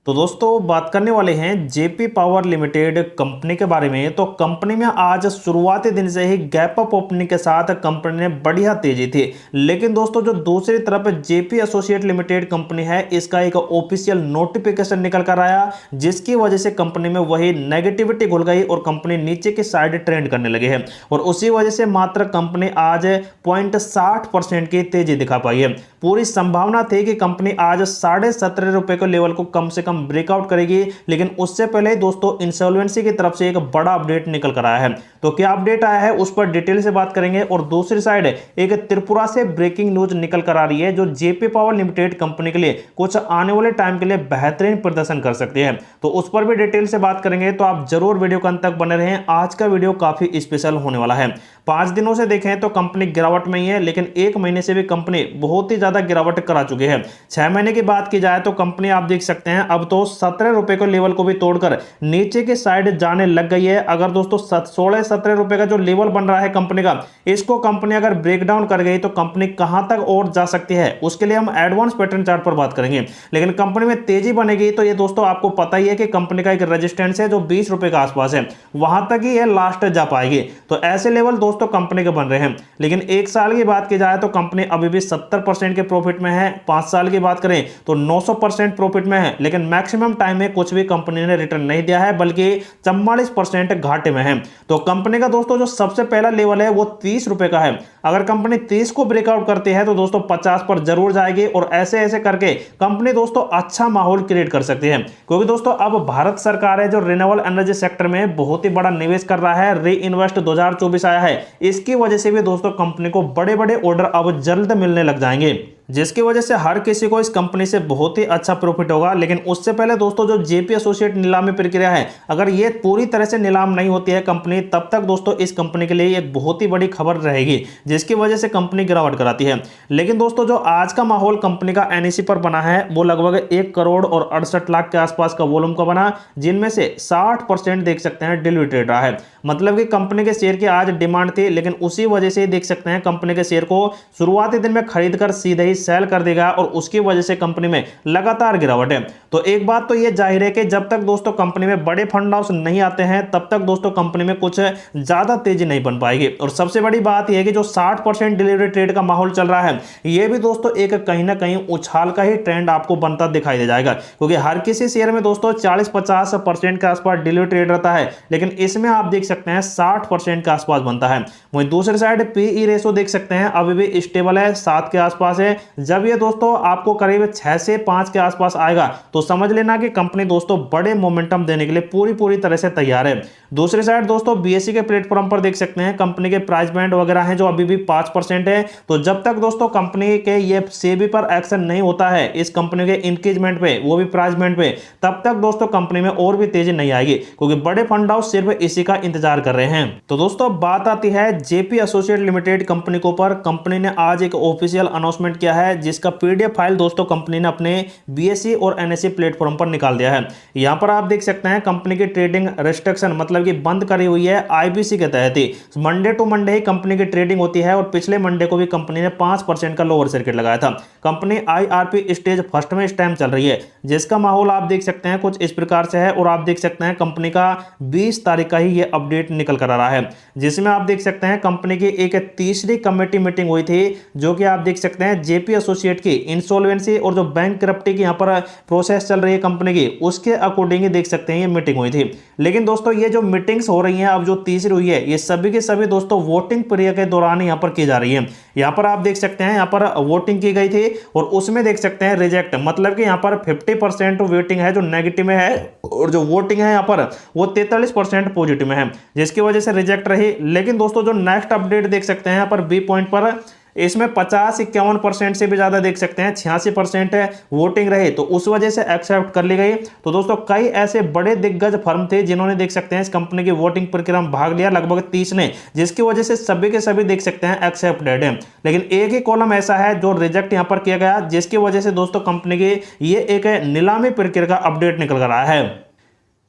तो दोस्तों बात करने वाले हैं जेपी पावर लिमिटेड कंपनी के बारे में। तो कंपनी में आज शुरुआती दिन से ही गैप अप ओपनिंग के साथ कंपनी ने बढ़िया तेजी थी। लेकिन दोस्तों जो दूसरी तरफ जेपी एसोसिएट लिमिटेड कंपनी है, इसका एक ऑफिशियल नोटिफिकेशन निकल कर आया, जिसकी वजह से कंपनी में वही नेगेटिविटी घुल गई और कंपनी नीचे की साइड ट्रेंड करने लगी है। और उसी वजह से मात्र कंपनी आज 0.60% की तेजी दिखा पाई है। पूरी संभावना थी कि कंपनी आज 17.5 रुपए के लेवल को कम से कम ब्रेकआउट करेगी, लेकिन उससे पहले दोस्तों इंसॉल्वेंसी की तरफ से एक बड़ा अपडेट निकल कर आया है। तो क्या अपडेट आया है उस पर डिटेल से बात करेंगे। और दूसरी साइड एक त्रिपुरा से ब्रेकिंग न्यूज निकल कर आ रही है, जो जेपी पावर लिमिटेड कंपनी के लिए कुछ आने वाले टाइम के लिए बेहतरीन प्रदर्शन कर सकती है। तो उस पर भी डिटेल से बात करेंगे, तो आप जरूर वीडियो के अंत तक बने रहें। आज का वीडियो काफी स्पेशल होने वाला है। 5 दिनों से देखें तो कंपनी गिरावट में ही है, लेकिन 1 महीने से भी कंपनी बहुत ही ज्यादा गिरावट करा चुकी है। 6 महीने की बात की जाए तो कंपनी आप देख सकते हैं अब तो 17 रुपए के लेवल को भी तोड़कर नीचे की साइड जाने लग गई है। अगर दोस्तों 16-17 रुपए का जो लेवल बन रहा है कंपनी का, इसको कंपनी अगर ब्रेक डाउन कर गई तो कंपनी कहां तक और जा सकती है, उसके लिए हम एडवांस पैटर्न चार्ट पर बात करेंगे। लेकिन कंपनी में तेजी बनेगी तो ये दोस्तों आपको पता ही है कि कंपनी का एक रेजिस्टेंस है जो 20 रुपए के आसपास है, वहां तक ही ये लास्ट जा पाएगी। तो ऐसे लेवल दोस्तों कंपनी के बन रहे हैं। लेकिन 1 साल की बात की जाए तो कंपनी अभी भी 70% के प्रॉफिट में है। 5 साल की बात करें तो 900% प्रॉफिट में है। लेकिन मैक्सिमम टाइम में कुछ भी कंपनी ने रिटर्न नहीं दिया है, बल्कि 44% घाटे में है। तो कंपनी का दोस्तों जो सबसे पहला लेवल है वो 30 रुपए का है। अगर कंपनी 30 को ब्रेकआउट करती है तो दोस्तों 50 पर जरूर जाएगी, और ऐसे ऐसे करके कंपनी दोस्तों अच्छा माहौल क्रिएट कर सकती है। क्योंकि दोस्तों अब भारत सरकार है जो रिन्यूएबल एनर्जी सेक्टर में बहुत ही बड़ा निवेश कर रहा है। री इन्वेस्ट 2024 आया है, इसकी वजह से भी दोस्तों कंपनी को बड़े बड़े ऑर्डर अब जल्द मिलने लग जाएंगे, जिसकी वजह से हर किसी को इस कंपनी से बहुत ही अच्छा प्रॉफिट होगा। लेकिन उससे पहले दोस्तों जो जेपी एसोसिएट नीलामी प्रक्रिया है, अगर ये पूरी तरह से नीलाम नहीं होती है कंपनी, तब तक दोस्तों इस कंपनी के लिए एक बहुत ही बड़ी खबर रहेगी, जिसकी वजह से कंपनी गिरावट कराती है। लेकिन दोस्तों जो आज का माहौल कंपनी का एनईसी पर बना है वो लगभग 1 करोड़ और 68 लाख के आसपास का वॉल्यूम का बना, जिनमें से 60% देख सकते हैं डिलीटेड रहा है। मतलब कि कंपनी के शेयर की आज डिमांड थी, लेकिन उसी वजह से देख सकते हैं कंपनी के शेयर को शुरुआती दिन में खरीद कर सीधे ही सेल कर देगा, और उसकी वजह से कंपनी में लगातार गिरावट है। तो एक बात तो यह जाहिर है कि जब तक दोस्तों कंपनी में बड़े फंड हाउस नहीं आते हैं, तब तक दोस्तों कंपनी में कुछ ज्यादा तेजी नहीं बन पाएगी। और सबसे बड़ी बात यह है कि जो 60% डिलीवरी ट्रेड का माहौल चल रहा है, यह भी दोस्तों एक कहीं ना कहीं उछाल का ही ट्रेंड आपको बनता दिखाई दे जाएगा। क्योंकि हर किसी शेयर में दोस्तों 40-50% के आसपास डिलीवरी ट्रेड रहता है, लेकिन इसमें आप देख सकते हैं 60% के आसपास बनता है। वहीं दूसरी साइड पीई रेशो देख सकते हैं अभी भी स्टेबल है, 7 के आसपास है। जब ये दोस्तों आपको करीब 6 से 5 के आसपास आएगा तो समझ लेना कि कंपनी दोस्तों बड़े मोमेंटम देने के लिए पूरी तरह से तैयार है। दूसरी साइड दोस्तों बीएसई के प्लेटफॉर्म पर देख सकते हैं कंपनी के प्राइस बैंड वगैरह हैं जो अभी भी 5% है। तो जब तक दोस्तों कंपनी के ये सेबी पर एक्शन नहीं होता है इस कंपनी के इंक्रीजमेंट पे, वो भी प्राइस बैंड पे, तब तक दोस्तों कंपनी में और भी तेजी नहीं आएगी, क्योंकि बड़े फंड हाउस सिर्फ इसी का इंतजार कर रहे हैं। तो दोस्तों बात आती है जेपी एसोसिएट लिमिटेड कंपनी के ऊपर। कंपनी ने आज एक ऑफिशियल अनाउंसमेंट किया है, जिसका पीडीएफ फाइल दोस्तों कंपनी ने अपने बीएसई और एनएसई प्लेटफॉर्म पर निकाल दिया है। यहां पर आप देख सकते हैं कंपनी की ट्रेडिंग रेस्ट्रिक्शन मतलब कि बंद करी हुई है आईबीसी के तहत ही। मंडे टू मंडे ही कंपनी की ट्रेडिंग होती है, और पिछले मंडे को भी कंपनी ने 5% का लोअर सर्किट लगाया था। कंपनी आईआरपी स्टेज फर्स्ट में इस टाइम चल रही है, जिसका माहौल आप देख सकते हैं कुछ इस प्रकार से है। और आप देख सकते हैं कंपनी का 20 तारीख का ही ये अपडेट निकल कर आ रहा है, जिसमें आप देख सकते हैं कंपनी की एक तीसरी कमेटी मीटिंग हुई थी, जो कि आप देख सकते हैं जेपी एसोसिएट की इंसॉल्वेंसी और जो बैंक करप्टी की यहां पर प्रोसेस चल रही है कंपनी की, उसके अकॉर्डिंग ही देख सकते हैं ये मीटिंग हुई थी। लेकिन दोस्तों ये जो मीटिंग्स हो रही हैं अब जो तीसरी हुई है, ये सभी के सभी दोस्तों वोटिंग प्रक्रिया के दौरान यहां पर की जा रही है। यहां पर आप देख सकते हैं यहां पर वोटिंग की गई थी, और उसमें देख सकते हैं रिजेक्ट मतलब कि यहां पर 50% वोटिंग है जो नेगेटिव में है, और जो वोटिंग है यहां पर वो 43% पॉजिटिव में है, जिसकी वजह से रिजेक्ट रही। लेकिन दोस्तों जो नेक्स्ट अपडेट देख सकते हैं यहां पर बी पॉइंट पर, इसमें 50-51% से भी ज्यादा देख सकते हैं 86% वोटिंग रही, तो उस वजह से एक्सेप्ट कर ली गई। तो दोस्तों कई ऐसे बड़े दिग्गज फर्म थे जिन्होंने देख सकते हैं इस कंपनी की वोटिंग प्रक्रिया में भाग लिया, लगभग 30 ने, जिसकी वजह से सभी के सभी देख सकते हैं एक्सेप्टेड है। लेकिन एक ही कॉलम ऐसा है जो रिजेक्ट यहां पर किया गया, जिसकी वजह से दोस्तों कंपनी की ये एक नीलामी प्रक्रिया का अपडेट निकल कर आया है।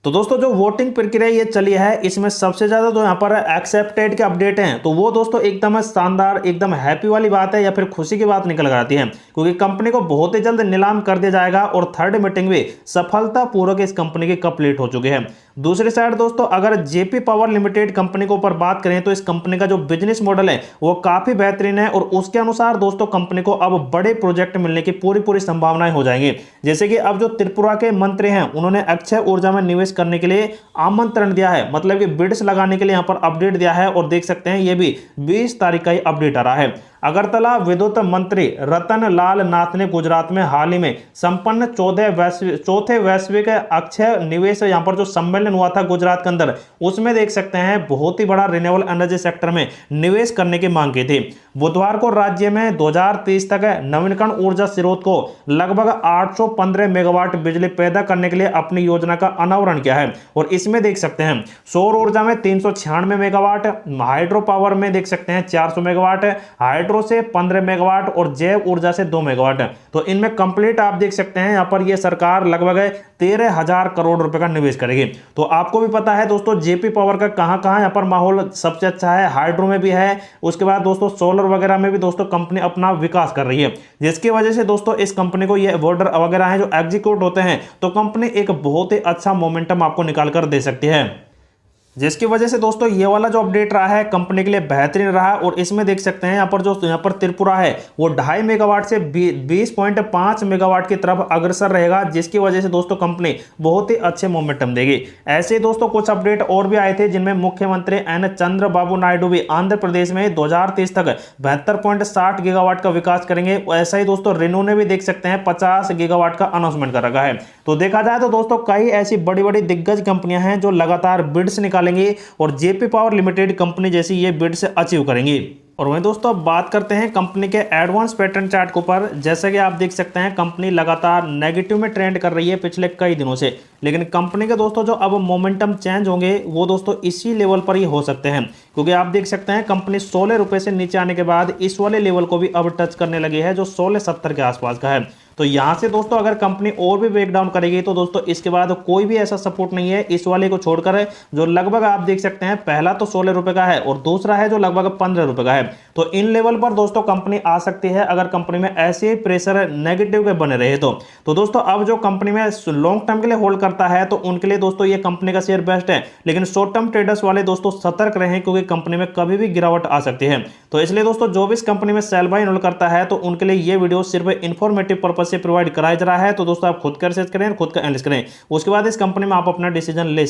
तो दोस्तों जो वोटिंग प्रक्रिया ये चली है, इसमें सबसे ज्यादा तो यहाँ पर एक्सेप्टेड के अपडेट हैं, तो वो दोस्तों एकदम शानदार, एकदम हैप्पी वाली बात है या फिर खुशी की बात निकल कर आती है, क्योंकि कंपनी को बहुत ही जल्द नीलाम कर दिया जाएगा और थर्ड मीटिंग भी सफलतापूर्वक इस कंपनी की कंप्लीट हो चुकी है। दूसरी साइड दोस्तों अगर जेपी पावर लिमिटेड कंपनी के ऊपर बात करें तो इस कंपनी का जो बिजनेस मॉडल है वो काफी बेहतरीन है और उसके अनुसार दोस्तों कंपनी को अब बड़े प्रोजेक्ट मिलने की पूरी संभावनाएं हो जाएंगी। जैसे कि अब जो त्रिपुरा के मंत्री हैं उन्होंने अक्षय ऊर्जा में निवेश करने के लिए आमंत्रण दिया है, मतलब कि बिड्स लगाने के लिए यहां पर अपडेट दिया है और देख सकते हैं ये भी 20 तारीख का ही अपडेट आ रहा है। अगरतला विद्युत मंत्री रतन लाल नाथ ने गुजरात में हाल ही में संपन्न चौथे वैश्विक अक्षय निवेश यहां पर जो सम्मेलन हुआ था गुजरात के अंदर, उसमें देख सकते हैं बहुत ही बड़ा रिन्यूएबल एनर्जी सेक्टर में निवेश करने की मांग की थी। बुधवार को राज्य में 2030 तक नवीनकरण ऊर्जा स्रोत को लगभग 815 मेगावाट बिजली पैदा करने के लिए अपनी योजना का अनावरण किया है और इसमें देख सकते हैं सौर ऊर्जा में 396 मेगावाट, हाइड्रो पावर में देख सकते हैं 400 मेगावाट, हाइड्रो से 15 मेगावाट और जैव ऊर्जा से 2 मेगावाट। तो इनमें कंप्लीट आप देख सकते हैं यहां पर ये सरकार लगभग 13,000 करोड़ रुपए का निवेश करेगी। तो आपको भी पता है दोस्तों जेपी पावर का कहां कहां यहां पर माहौल सबसे अच्छा है, हाइड्रो में भी है, उसके बाद दोस्तों सोलर वगैरह में भी दोस्तों कंपनी अपना विकास कर रही है, जिसकी वजह से दोस्तों इस कंपनी को ये ऑर्डर वगैरह है जो एग्जीक्यूट होते हैं तो कंपनी एक बहुत ही अच्छा मोमेंटम आपको निकाल कर दे सकती है, जिसकी वजह से दोस्तों ये वाला जो अपडेट रहा है कंपनी के लिए बेहतरीन रहा। और इसमें देख सकते हैं यहाँ पर त्रिपुरा है वो 2.5 मेगावाट से 20.5 मेगावाट की तरफ अग्रसर रहेगा, जिसकी वजह से दोस्तों कंपनी बहुत ही अच्छे मोमेंटम देगी। ऐसे ही दोस्तों कुछ अपडेट और भी आए थे जिनमें मुख्यमंत्री एन चंद्रबाबू नायडू भी आंध्र प्रदेश में 2030 तक 72.60 गीगावाट का विकास करेंगे। ऐसा ही दोस्तों रेनो ने भी देख सकते हैं 50 गीगावाट का अनाउंसमेंट कर रखा है। तो देखा जाए तो दोस्तों कई ऐसी बड़ी बड़ी दिग्गज कंपनियां हैं जो लगातार बिड्स निकालेंगी और जेपी पावर लिमिटेड कंपनी जैसी ये बिड्स अचीव करेंगी। और वहीं दोस्तों अब बात करते हैं कंपनी के एडवांस पैटर्न चार्ट के ऊपर। जैसे कि आप देख सकते हैं कंपनी लगातार नेगेटिव में ट्रेंड कर रही है पिछले कई दिनों से, लेकिन कंपनी के दोस्तों जो अब मोमेंटम चेंज होंगे वो दोस्तों इसी लेवल पर ही हो सकते हैं, क्योंकि आप देख सकते हैं कंपनी 16 रुपए से नीचे आने के बाद इस वाले लेवल को भी अब टच करने लगी है जो 16.70 के आसपास का है। तो यहां से दोस्तों अगर कंपनी और भी ब्रेक डाउन करेगी तो दोस्तों इसके बाद कोई भी ऐसा सपोर्ट नहीं है इस वाले को छोड़कर है, जो लगभग आप देख सकते हैं पहला तो 16 रुपए का है और दूसरा है जो लगभग 15 रुपए का है। तो इन लेवल पर दोस्तों कंपनी आ सकती है अगर कंपनी में ऐसे प्रेशर नेगेटिव के बने रहे तो दोस्तों अब जो कंपनी में लॉन्ग टर्म के लिए होल्ड करता है तो उनके लिए दोस्तों ये कंपनी का शेयर बेस्ट है, लेकिन शॉर्ट टर्म ट्रेडर्स वाले दोस्तों सतर्क रहें क्योंकि कंपनी में कभी भी गिरावट आ सकती है। तो इसलिए दोस्तों जो भी इस कंपनी में सेल बाय होल्ड करता है तो उनके लिए ये वीडियो सिर्फ इंफॉर्मेटिव पर्पज से प्रोवाइड कराया जा रहा है। तो दोस्तों आप खुद का रिसर्च करें, खुद का एनालिसिस करें, उसके बाद इस कंपनी में आप अपना डिसीजन ले